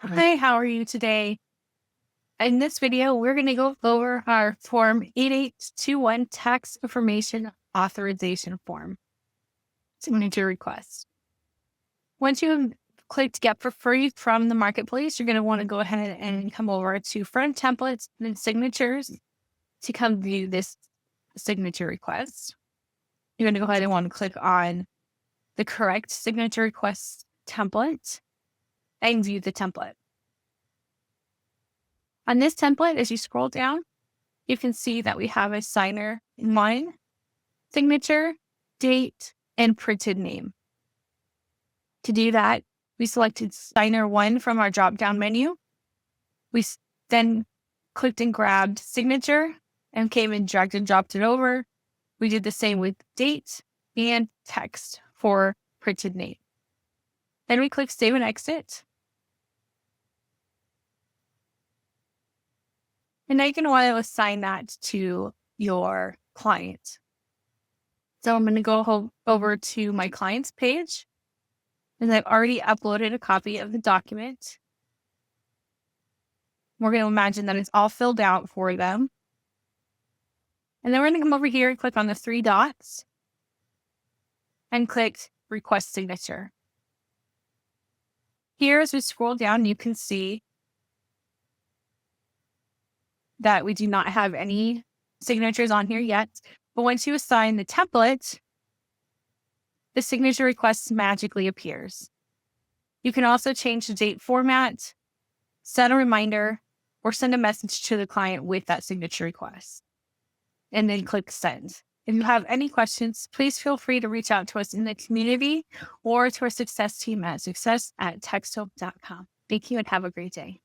Hi, how are you today? In this video, we're going to go over our Form 8821 Tax Information Authorization Form signature request. Once you have clicked Get for Free from the Marketplace, you're going to want to go ahead and come over to Front Templates and Signatures to come view this signature request. You're going to go ahead and want to click on the correct signature request template and view the template. On this template, as you scroll down, you can see that we have a signer one, signature, date, and printed name. To do that, we selected signer one from our drop-down menu. We then clicked and grabbed signature and came and dragged and dropped it over. We did the same with date and text for printed name. Then we click Save and Exit. And now you can want to assign that to your client. So I'm going to go over to my client's page, and I've already uploaded a copy of the document. We're going to imagine that it's all filled out for them. And then we're going to come over here and click on the three dots and click Request Signature. Here, as we scroll down, you can see that we do not have any signatures on here yet. But once you assign the template, the signature request magically appears. You can also change the date format, set a reminder, or send a message to the client with that signature request, and then click Send. If you have any questions, please feel free to reach out to us in the community or to our success team at success@taxdome.com. Thank you and have a great day.